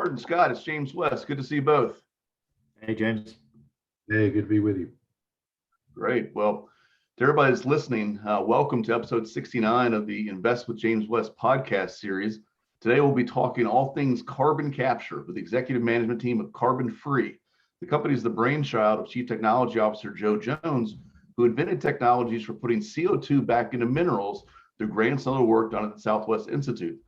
Martin, Scott, it's James West. Good to see you both. Hey, James. Hey, good to be with you. Great. Well, to everybody that's listening, welcome to episode 69 of the Invest with James West podcast series. Today, we'll be talking all things carbon capture with the executive management team of CarbonFree. The company is the brainchild of Chief Technology Officer Joe Jones, who invented technologies for putting CO2 back into minerals through grants and other work done at the Southwest Institute.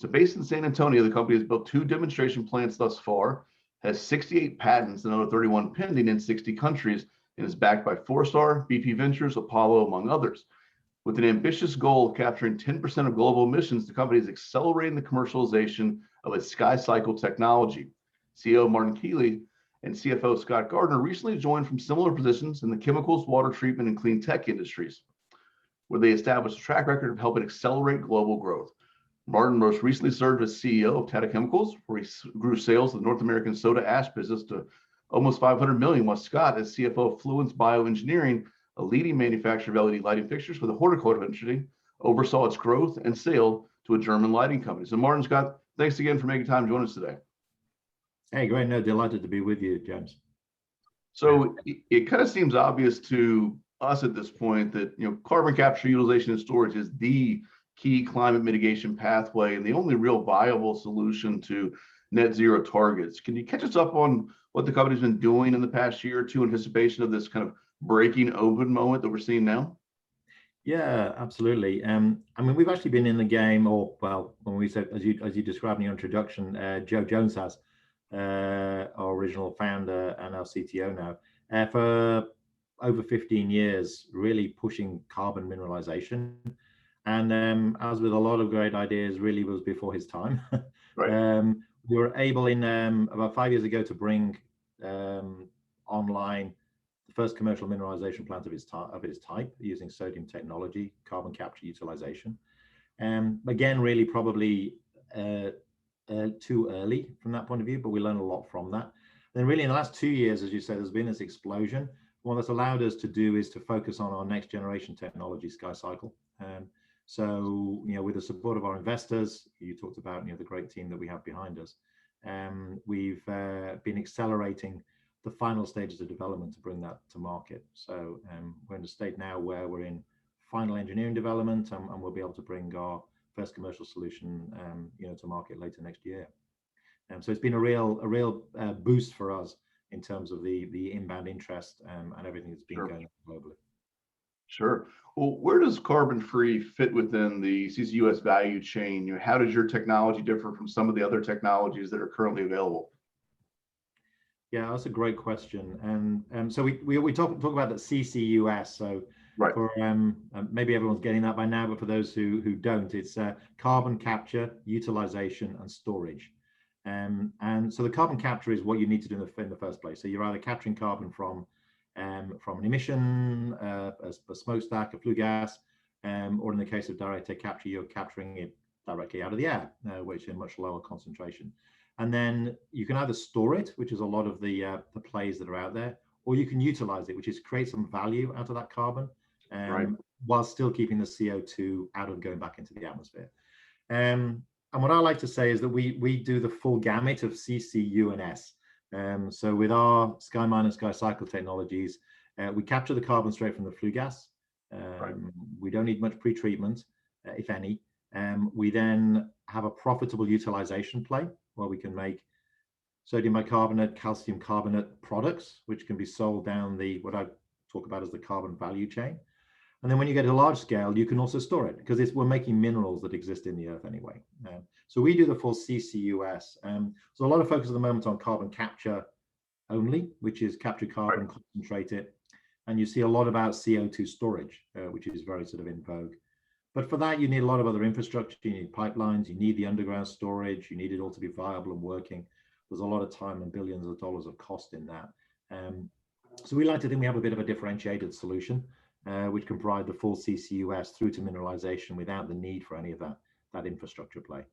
So based in San Antonio, the company has built 2 demonstration plants thus far, has 68 patents and another 31 pending in 60 countries, and is backed by Forestar, BP Ventures, Apollo, among others. With an ambitious goal of capturing 10% of global emissions, the company is accelerating the commercialization of its SkyCycle technology. CEO Martin Keighley and CFO Scott Garnder recently joined from similar positions in the chemicals, water treatment, and clean tech industries, where they established a track record of helping accelerate global growth. Martin most recently served as CEO of Tata Chemicals, where he grew sales of the North American soda ash business to almost $500 million, while Scott, as CFO of Fluence Bioengineering, a leading manufacturer of LED lighting fixtures for the horticulture industry, oversaw its growth and sale to a German lighting company. So Martin, Scott, thanks again for making time to join us today. Hey, great. No, delighted to be with you, James. So it kind of seems obvious to us at this point that carbon capture, utilization, and storage is the key climate mitigation pathway and the only real viable solution to net zero targets. Can you catch us up on what the company's been doing in the past year or two in anticipation of this kind of breaking open moment that we're seeing now? Yeah, absolutely. I mean, we've actually been in the game, or well, when we said, as you described in your introduction, Joe Jones has, our original founder and our CTO now, for over 15 years, really pushing carbon mineralization. And as with a lot of great ideas, really was before his time. Right. We were able in about 5 years ago to bring online the first commercial mineralization plant of its type using sodium technology, carbon capture utilization. Again, really probably too early from that point of view, but we learned a lot from that. Then really in the last 2 years, as you said, there's been this explosion. What that's allowed us to do is to focus on our next generation technology, SkyCycle. So, with the support of our investors, you talked about, the great team that we have behind us. We've been accelerating the final stages of development to bring that to market. So we're in a state now where we're in final engineering development, and we'll be able to bring our first commercial solution, to market later next year. So it's been a real boost for us in terms of the inbound interest and everything that's been going on globally. Sure. Well, where does CarbonFree fit within the CCUS value chain? How does your technology differ from some of the other technologies that are currently available? Yeah, that's a great question. And so we talk about the CCUS. So right. For maybe everyone's getting that by now, but for those who don't, it's carbon capture, utilization, and storage. And so the carbon capture is what you need to do in the first place. So you're either capturing carbon from an emission, a smokestack, a flue gas, or in the case of direct air capture, you're capturing it directly out of the air, which is a much lower concentration. And then you can either store it, which is a lot of the plays that are out there, or you can utilize it, which is create some value out of that carbon, while still keeping the CO2 out of going back into the atmosphere. And what I like to say is that we do the full gamut of CCUS. So with our SkyMine and SkyCycle technologies, we capture the carbon straight from the flue gas. We don't need much pretreatment, if any. We then have a profitable utilization play where we can make sodium bicarbonate, calcium carbonate products, which can be sold down what I talk about as the carbon value chain. And then when you get to large scale, you can also store it because we're making minerals that exist in the earth anyway. So we do the full CCUS. So a lot of focus at the moment on carbon capture only, which is capture carbon, concentrate it. And you see a lot about CO2 storage, which is very sort of in vogue. But for that, you need a lot of other infrastructure. You need pipelines, you need the underground storage, you need it all to be viable and working. There's a lot of time and billions of dollars of cost in that. So we like to think we have a bit of a differentiated solution, which can provide the full CCUS through to mineralization without the need for any of that infrastructure play.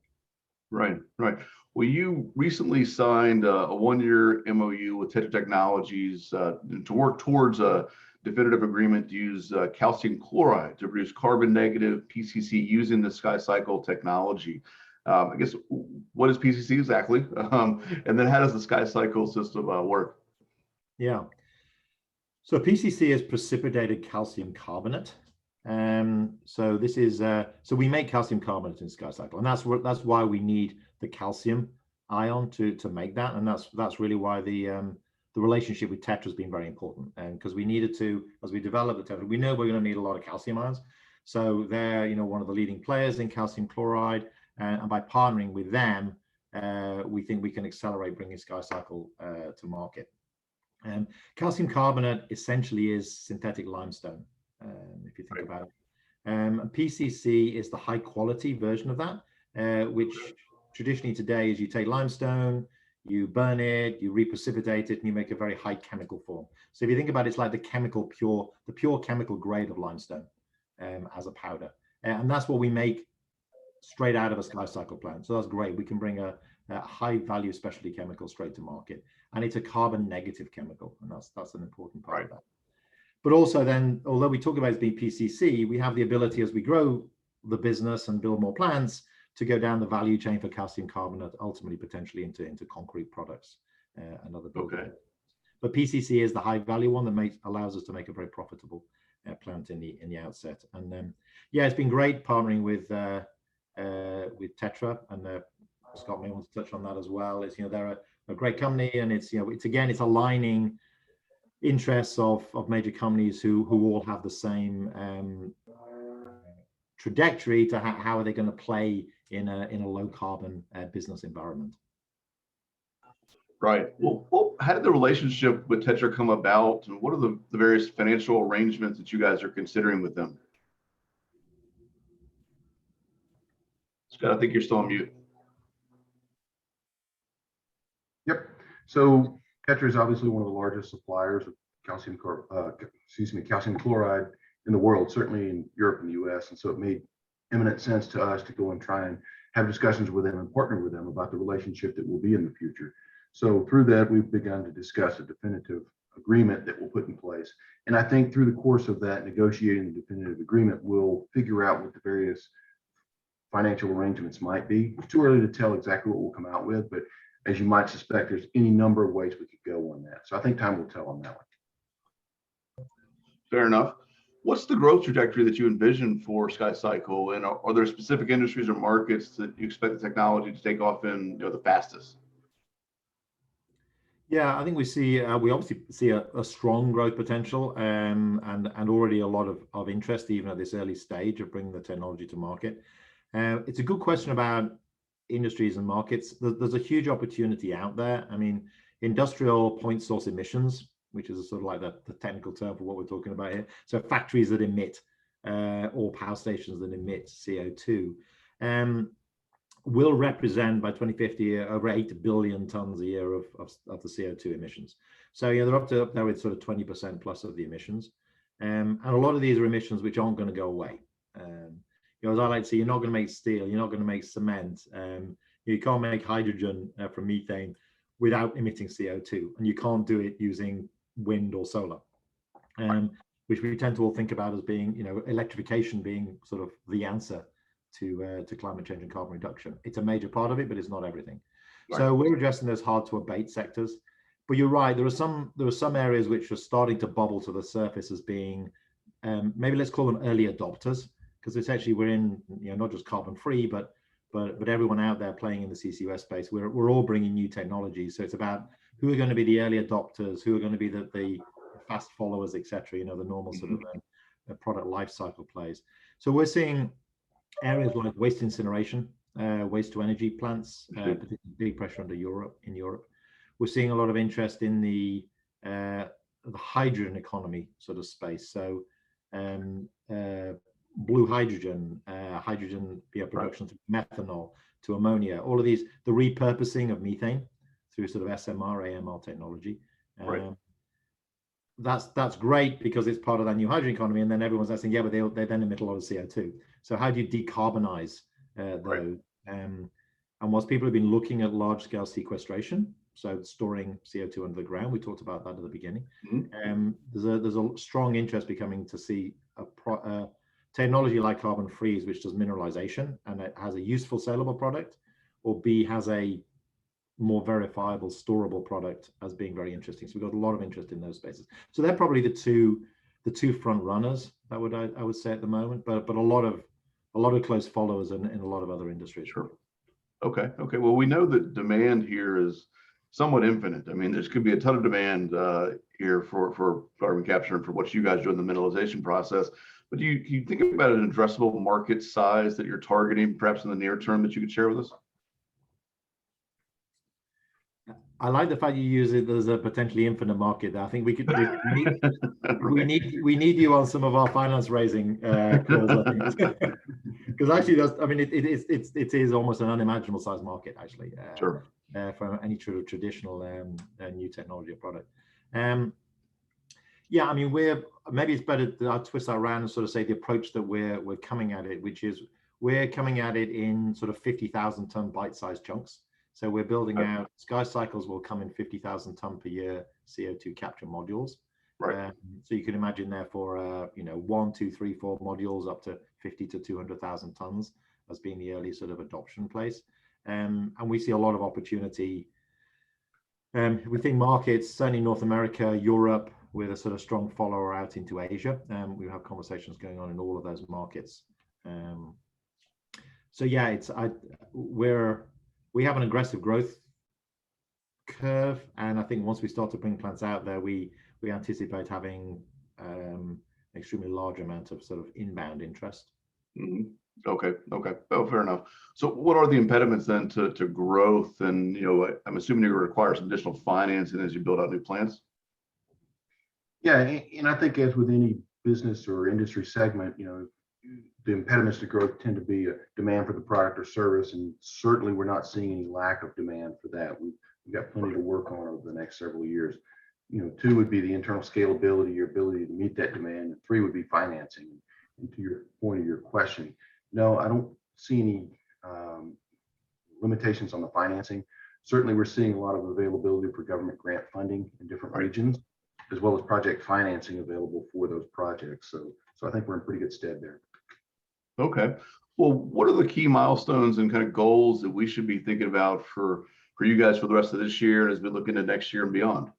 Right. Well, you recently signed a 1-year MOU with Tetra Technologies to work towards a definitive agreement to use calcium chloride to produce carbon negative PCC using the SkyCycle technology. I guess, what is PCC exactly? And then how does the Sky Cycle system work? Yeah. So PCC is precipitated calcium carbonate. So this is so we make calcium carbonate in Sky Cycle, and that's why we need the calcium ion to make that, and that's really why the relationship with Tetra has been very important, and because we needed to, as we develop the Tetra, we know we're going to need a lot of calcium ions. So they're one of the leading players in calcium chloride, and by partnering with them, we think we can accelerate bringing Sky Cycle to market. Calcium carbonate essentially is synthetic limestone, if you think about it. PCC is the high quality version of that, which traditionally today is you take limestone, you burn it, you reprecipitate it, and you make a very high chemical form. So if you think about it, it's like the pure chemical grade of limestone as a powder. And that's what we make straight out of a Sky Cycle plant. So that's great. We can bring a high value specialty chemical straight to market. And it's a carbon negative chemical. And that's an important part of that. But also then, although we talk about it being PCC, we have the ability as we grow the business and build more plants to go down the value chain for calcium carbonate, ultimately potentially into concrete products and other building. Okay. But PCC is the high value one that allows us to make a very profitable plant in the outset. And yeah, it's been great partnering with Tetra, and Scott may want to touch on that as well. It's they're a great company, and it's it's aligning interests of major companies who all have the same trajectory to how are they going to play in a low carbon business environment. Right. Well, how did the relationship with Tetra come about, and what are the various financial arrangements that you guys are considering with them? Scott, I think you're still on mute. Yep. So Tetra is obviously one of the largest suppliers of calcium chloride in the world, certainly in Europe and the US. And so it made eminent sense to us to go and try and have discussions with them and partner with them about the relationship that will be in the future. So through that, we've begun to discuss a definitive agreement that we'll put in place. And I think through the course of that, negotiating the definitive agreement, we'll figure out what the various financial arrangements might be. It's too early to tell exactly what we'll come out with, but as you might suspect, there's any number of ways we could go on that. So I think time will tell on that one. Fair enough. What's the growth trajectory that you envision for Sky Cycle, and are there specific industries or markets that you expect the technology to take off in the fastest? Yeah, I think we obviously see a strong growth potential, and already a lot of interest even at this early stage of bringing the technology to market. It's a good question about industries and markets. There's a huge opportunity out there. I mean, industrial point source emissions, which is sort of like the technical term for what we're talking about here. So factories that emit or power stations that emit CO2 will represent by 2050 over 8 billion tons a year of the CO2 emissions. So they're up there with sort of 20% plus of the emissions, and a lot of these are emissions which aren't going to go away. As I like to say, you're not going to make steel, you're not going to make cement, you can't make hydrogen from methane without emitting CO2, and you can't do it using wind or solar, which we tend to all think about as being, electrification being sort of the answer to climate change and carbon reduction. It's a major part of it, but it's not everything. Right. So we're addressing those hard to abate sectors. But you're right, there are some areas which are starting to bubble to the surface as being maybe let's call them early adopters, because essentially we're in not just CarbonFree, but everyone out there playing in the CCUS space. We're all bringing new technologies. So it's about who are going to be the early adopters, who are going to be the fast followers, etc. The normal sort of product life cycle plays. So we're seeing areas like waste incineration, waste to energy plants, particularly big pressure in Europe. We're seeing a lot of interest in the hydrogen economy sort of space. So blue hydrogen, hydrogen production to methanol, to ammonia, all of these, the repurposing of methane through sort of SMR, AMR technology. That's great because it's part of that new hydrogen economy, and then everyone's asking, yeah, but they then emit a lot of CO2. So how do you decarbonize those? And whilst people have been looking at large scale sequestration, so storing CO2 under the ground, we talked about that at the beginning. There's a strong interest becoming to see technology like CarbonFree, which does mineralization and it has a useful saleable product, or B, has a more verifiable storable product as being very interesting. So we've got a lot of interest in those spaces. So they're probably the two front runners that I would say at the moment, but a lot of close followers in a lot of other industries. Sure. Okay. Well, we know that demand here is somewhat infinite. I mean, there's could be a ton of demand here for carbon capture and for what you guys do in the mineralization process. But do you think about an addressable market size that you're targeting, perhaps in the near term, that you could share with us? I like the fact you use it as a potentially infinite market. I think we need you on some of our finance raising calls, I think. Because actually, it is almost an unimaginable size market, actually. Sure. For any traditional new technology or product. Yeah, I mean, maybe it's better that I twist that around and sort of say the approach that we're coming at it, which is we're coming at it in sort of 50,000 ton bite-sized chunks. So we're building out, Sky Cycles will come in 50,000 ton per year CO2 capture modules. Right. So you can imagine therefore, 1, 2, 3, 4 modules up to 50 to 200,000 tons as being the early sort of adoption place. And we see a lot of opportunity. We think markets, certainly North America, Europe, with a sort of strong follower out into Asia. We have conversations going on in all of those markets. So yeah, we have an aggressive growth curve, and I think once we start to bring plants out there, we anticipate having an extremely large amount of sort of inbound interest. Mm-hmm. Okay. Oh, fair enough. So what are the impediments then to growth? And I'm assuming you're going to require some additional financing as you build out new plants. Yeah, and I think as with any business or industry segment, the impediments to growth tend to be a demand for the product or service, and certainly we're not seeing any lack of demand for that. We've got plenty to work on over the next several years. 2 would be the internal scalability, your ability to meet that demand, and 3 would be financing. And to your point of your question, no, I don't see any limitations on the financing. Certainly, we're seeing a lot of availability for government grant funding in different regions, as well as project financing available for those projects. So I think we're in pretty good stead there. Okay. Well, what are the key milestones and kind of goals that we should be thinking about for you guys for the rest of this year as we look into next year and beyond?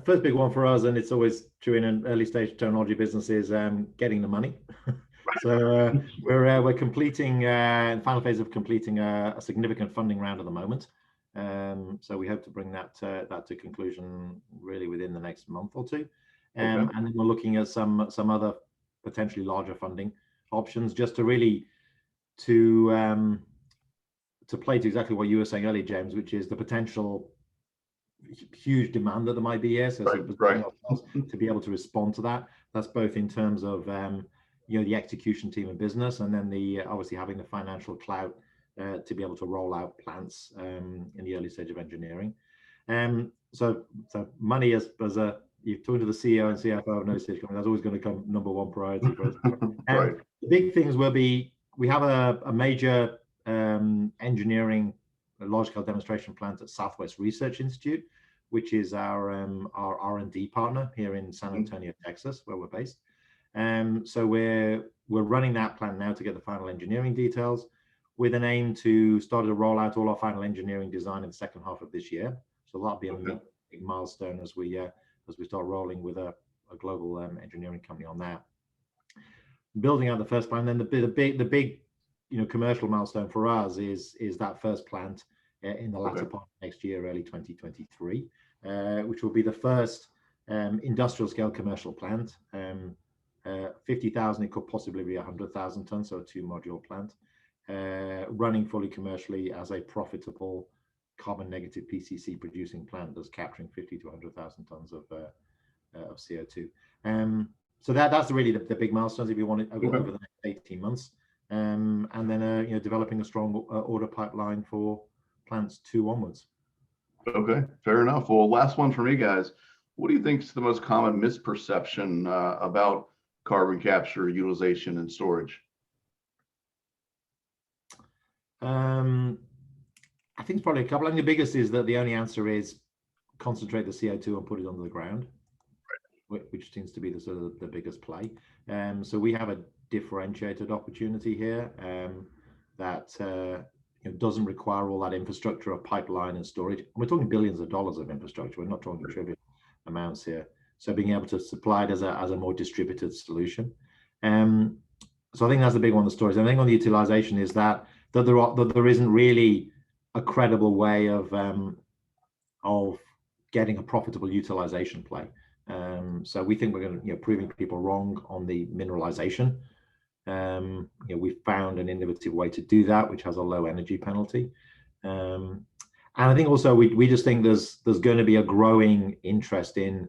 First big one for us, and it's always true in an early stage technology business, is getting the money. So we're completing in final phase of completing a significant funding round at the moment. So we hope to bring that to conclusion really within the next month or two. And then we're looking at some other potentially larger funding options, just to really to play to exactly what you were saying earlier, James, which is the potential huge demand that there might be here. So to be able to respond to that. That's both in terms of the execution team and business, and then obviously having the financial clout to be able to roll out plants in the early stage of engineering. So money as a, you've talked to the CEO and CFO of no stage company, that's always going to come number one priority for us. Right. The big things will be, we have a major engineering large scale demonstration plant at Southwest Research Institute, which is our R&D partner here in San Antonio, Texas, where we're based. So we're running that plant now to get the final engineering details, with an aim to start to roll out all our final engineering design in the second half of this year. So that'll be a big milestone as we start rolling with a global engineering company on that. Building out the first plant, then the big commercial milestone for us is that first plant in the latter part of next year, early 2023, which will be the first industrial scale commercial plant. 50,000, it could possibly be 100,000 tons, so a 2-module plant, running fully commercially as a profitable carbon negative PCC producing plant that's capturing 50 to 100,000 tons of CO2. So that's really the big milestones if you want it over the next 18 months. And then developing a strong order pipeline for plants 2 onwards. Okay, fair enough. Well, last one for me, guys. What do you think is the most common misperception about carbon capture, utilization, and storage? I think it's probably a couple. I think the biggest is that the only answer is concentrate the CO2 and put it under the ground, which seems to be the sort of the biggest play. So we have a differentiated opportunity here that doesn't require all that infrastructure of pipeline and storage. And we're talking billions of dollars of infrastructure. We're not talking trivial amounts here. So being able to supply it as a more distributed solution. So I think that's the big one of the stories. I think on the utilization is that there isn't really a credible way of getting a profitable utilization play. So we think we're going to, proving people wrong on the mineralization. We found an innovative way to do that, which has a low energy penalty. And I think also we just think there's going to be a growing interest in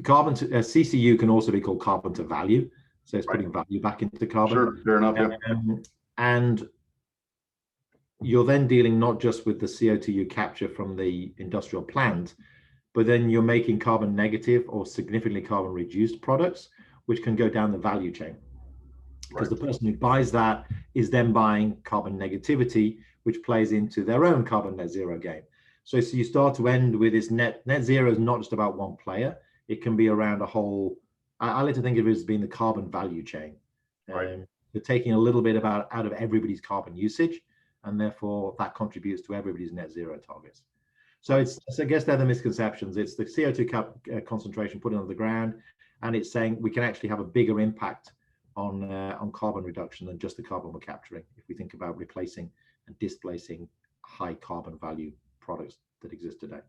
carbon. CCU can also be called carbon to value. So it's putting value back into carbon. Sure, fair enough. Yeah. And you're then dealing not just with the CO2 you capture from the industrial plant, but then you're making carbon negative or significantly carbon reduced products, which can go down the value chain. Because the person who buys that is then buying carbon negativity, which plays into their own carbon net zero game. So you start to end with this net zero is not just about one player. It can be around a whole, I like to think of it as being the carbon value chain. You're taking a little bit out of everybody's carbon usage, and therefore that contributes to everybody's net zero targets. So I guess they're the misconceptions. It's the CO2 concentration put into the ground, and it's saying we can actually have a bigger impact on carbon reduction than just the carbon we're capturing, if we think about replacing and displacing high carbon value products that exist today.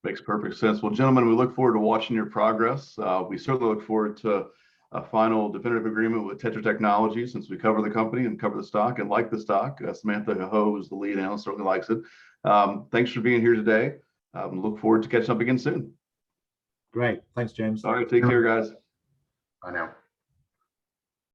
Makes perfect sense. Well, gentlemen, we look forward to watching your progress. We certainly look forward to a final definitive agreement with Tetra Technologies, since we cover the company and cover the stock and like the stock. Samantha Ho, who's the lead analyst, certainly likes it. Thanks for being here today. Look forward to catching up again soon. Great. Thanks, James. All right. Take care, guys. Bye now.